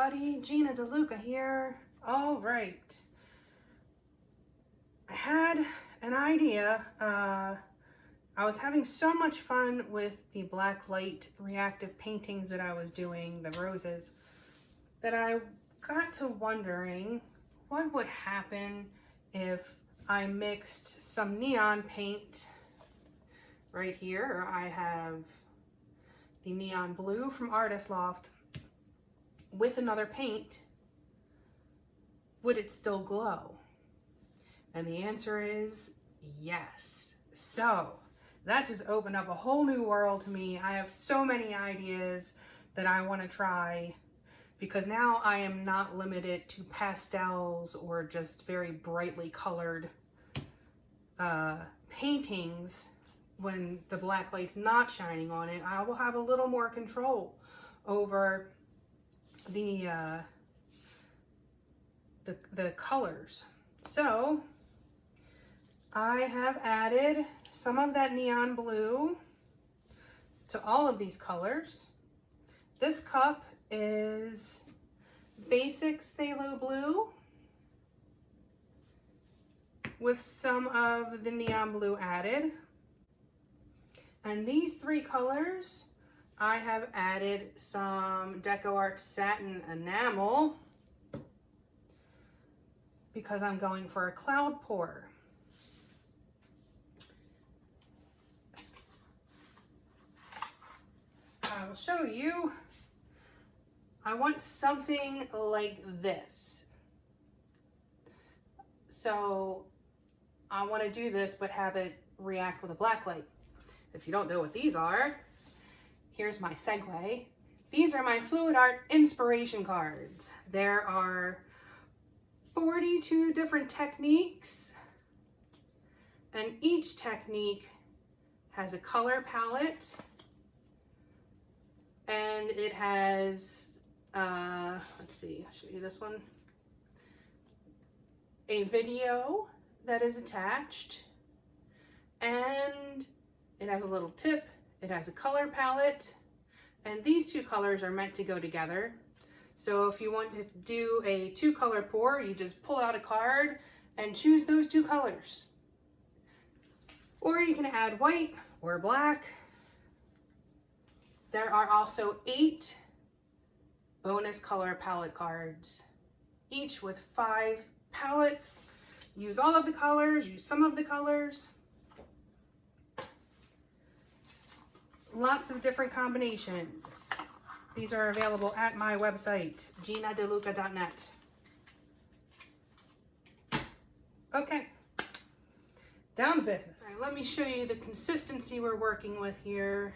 everybody, Gina DeLuca here. All right, I had an idea. I was having so much fun with the black light reactive paintings that I was doing, the roses, that I got to wondering what would happen if I mixed some neon paint right here. I have the neon blue from Artist Loft with another paint. Would it still glow? And the answer is yes. So that just opened up a whole new world to me. I have so many ideas that I want to try, because now I am not limited to pastels or just very brightly colored paintings. When the black light's not shining on it, I will have a little more control over the colors. So I have added some of that neon blue to all of these colors. This cup is basic phthalo blue with some of the neon blue added. And these three colors, I have added some DecoArt satin enamel because I'm going for a cloud pour. I will show you. I want something like this. So I want to do this, but have it react with a black light. If you don't know what these are, here's my segue. These are my Fluid Art inspiration cards. There are 42 different techniques, and each technique has a color palette, and it has, let's see, I'll show you this one, a video that is attached, and it has a little tip, it has a color palette, and these two colors are meant to go together. So if you want to do a 2-color pour, you just pull out a card and choose those 2 colors. Or you can add white or black. There are also 8 bonus color palette cards, each with 5 palettes. Use all of the colors, use some of the colors. Lots of different combinations. These are available at my website, ginadeluca.net. Okay, down to business. All right, let me show you the consistency we're working with here.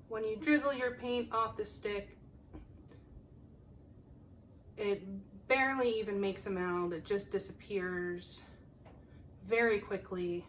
When you drizzle your paint off the stick, it barely even makes a mound. It just disappears very quickly.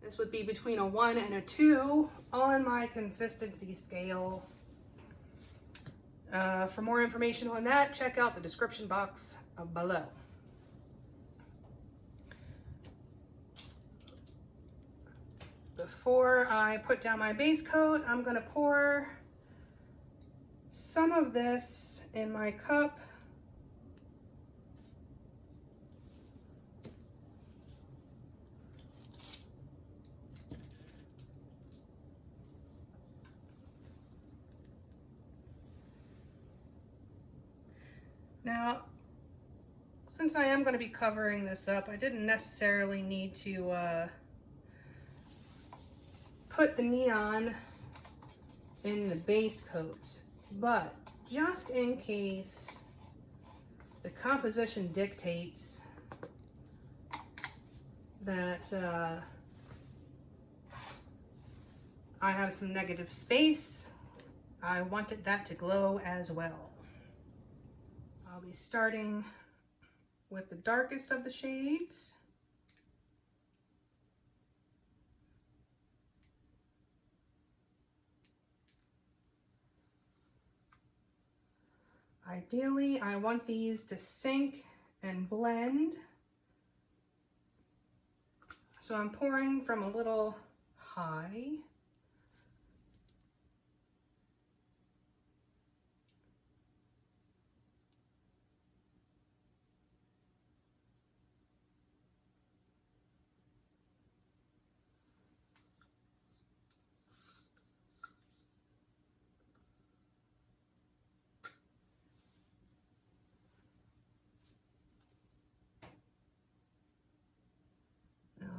This would be between a 1 and a 2 on my consistency scale. For more information on that, check out the description box below. Before I put down my base coat, I'm going to pour some of this in my cup. Now, since I am going to be covering this up, I didn't necessarily need to put the neon in the base coat, but just in case the composition dictates that I have some negative space, I wanted that to glow as well. I'll be starting with the darkest of the shades. Ideally, I want these to sink and blend. So I'm pouring from a little high.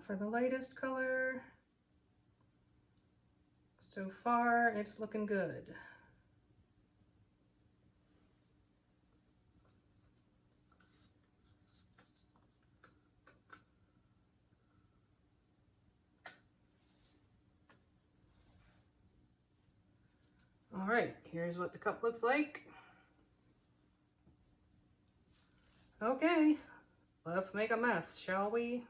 Now for the lightest color. So far, it's looking good. All right, here's what the cup looks like. Okay, let's make a mess, shall we?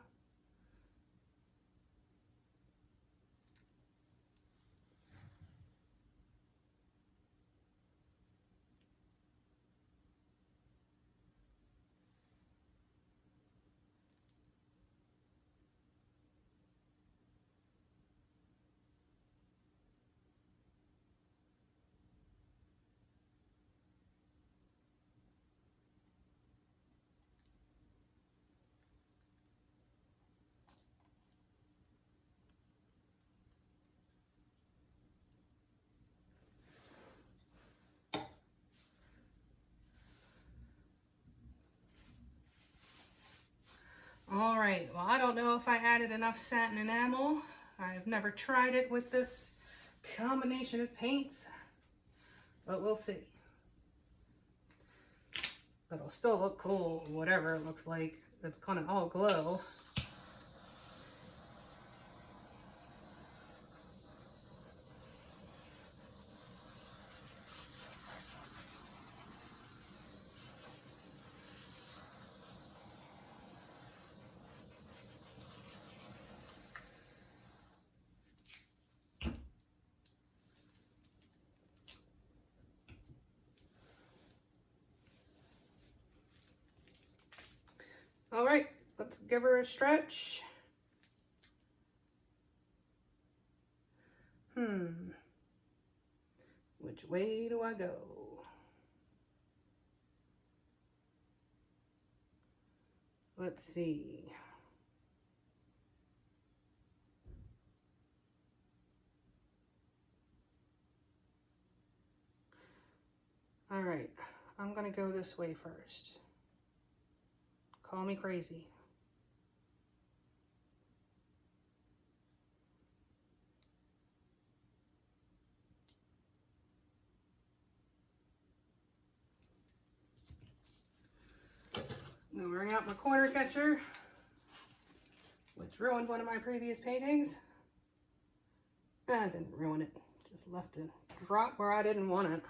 All right, well, I don't know if I added enough satin enamel. I've never tried it with this combination of paints, but we'll see. But it'll still look cool, whatever it looks like. It's gonna all glow. All right, let's give her a stretch. Which way do I go? Let's see. All right, I'm gonna go this way first. Call me crazy. I'm gonna bring out my corner catcher, which ruined one of my previous paintings. I didn't ruin it, just left it drop where I didn't want it.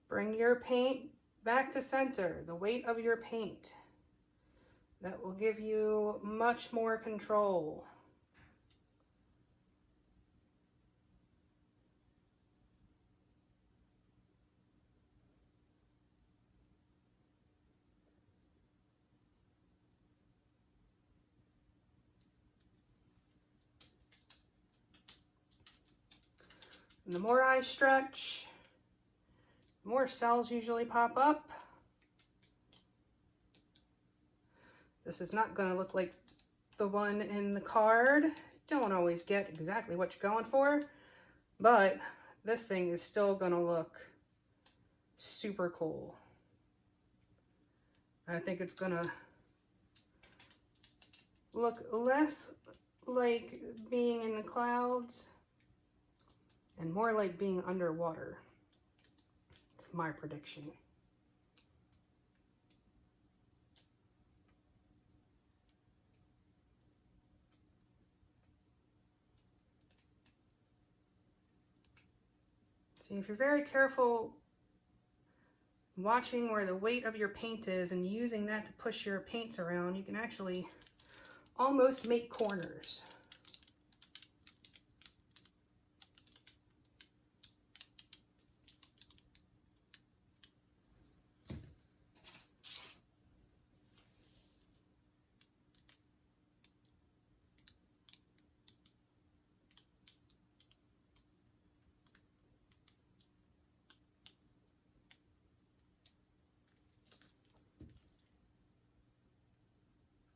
Bring your paint back to center, the weight of your paint. That will give you much more control. And the more I stretch, the more cells usually pop up. This is not going to look like the one in the card. Don't always get exactly what you're going for, but this thing is still going to look super cool. I think it's going to look less like being in the clouds and more like being underwater. It's my prediction. See, if you're very careful watching where the weight of your paint is and using that to push your paints around, you can actually almost make corners.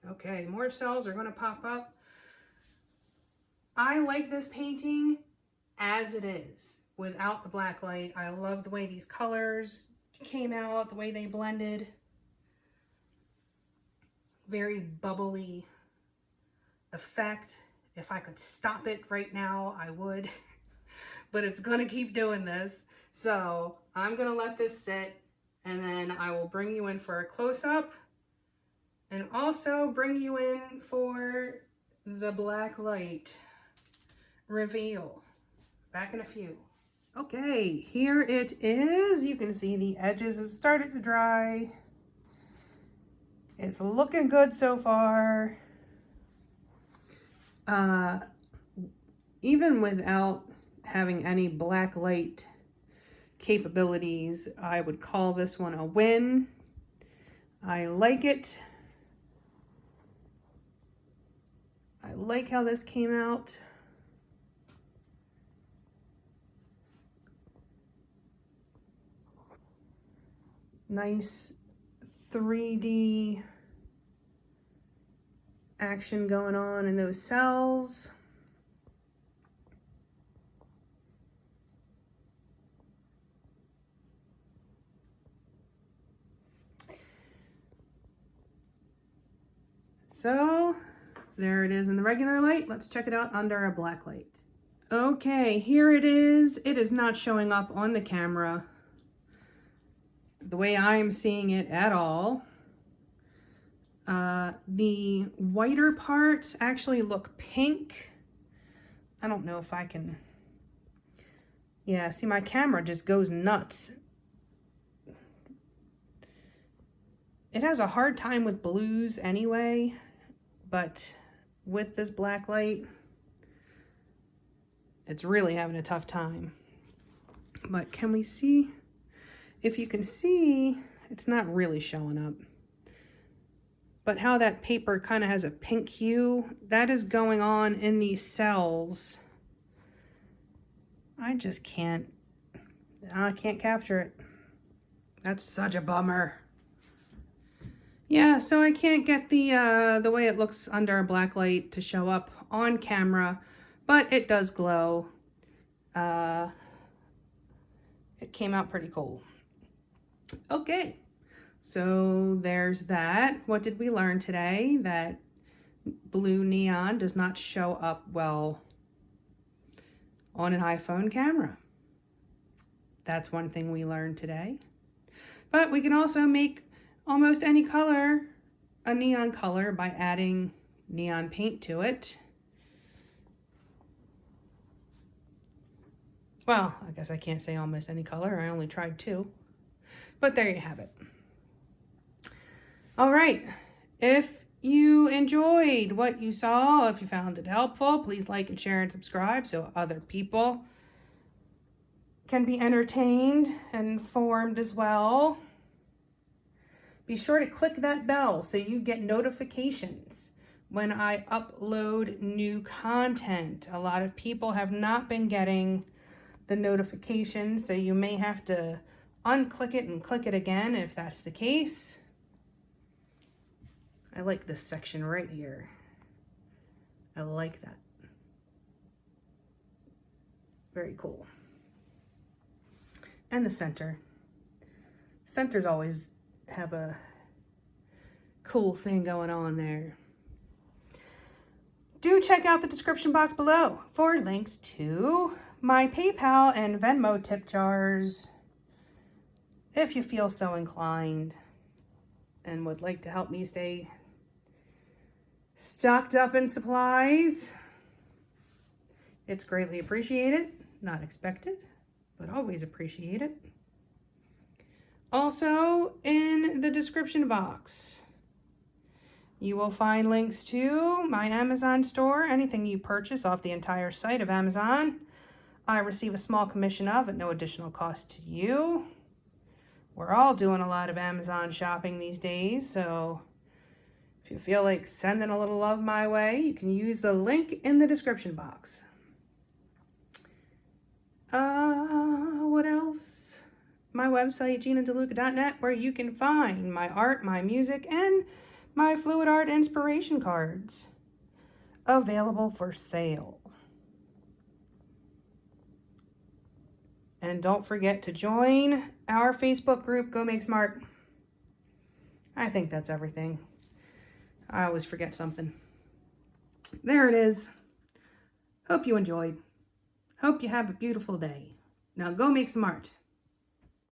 Okay, more cells are going to pop up. I like this painting as it is. without the black light. I love the way these colors came out, the way they blended. Very bubbly effect. If I could stop it right now, I would. But it's gonna keep doing this. So I'm gonna let this sit, and then I will bring you in for a close-up and also bring you in for the black light reveal. Back in a few. Okay, here it is. You can see the edges have started to dry. It's looking good so far. Even without having any black light capabilities, I would call this one a win. I like it. I like how this came out. Nice 3D action going on in those cells. So there it is in the regular light. Let's check it out under a black light. Okay, here it is. It is not showing up on the camera the way I am seeing it at all. The whiter parts actually look pink. I don't know if I can... Yeah, see, my camera just goes nuts. It has a hard time with blues anyway, but with this black light, it's really having a tough time. But can we see? If you can see, it's not really showing up. But how that paper kind of has a pink hue, that is going on in these cells. I just can't capture it. That's such a bummer. Yeah, so I can't get the way it looks under a black light to show up on camera, but it does glow. It came out pretty cool. Okay, so there's that. What did we learn today? That blue neon does not show up well on an iPhone camera. That's one thing we learned today. But we can also make almost any color a neon color by adding neon paint to it. Well, I guess I can't say almost any color. I only tried 2. But there you have it. All right. If you enjoyed what you saw, if you found it helpful, please like and share and subscribe so other people can be entertained and informed as well. Be sure to click that bell so you get notifications when I upload new content. A lot of people have not been getting the notifications, so you may have to unclick it and click it again if that's the case. I like this section right here. I like that. Very cool. And the center. Centers always have a cool thing going on there. Do check out the description box below for links to my PayPal and Venmo tip jars if you feel so inclined and would like to help me stay stocked up in supplies. It's greatly appreciated, not expected, but always appreciated. Also, in the description box, you will find links to my Amazon store. Anything you purchase off the entire site of Amazon, I receive a small commission of at no additional cost to you. We're all doing a lot of Amazon shopping these days, so if you feel like sending a little love my way, you can use the link in the description box. What else? My website, GinaDeLuca.net, where you can find my art, my music, and my fluid art inspiration cards available for sale. And don't forget to join our Facebook group, Go Make Smart. I think that's everything. I always forget something. There it is. Hope you enjoyed. Hope you have a beautiful day. Now go make some art.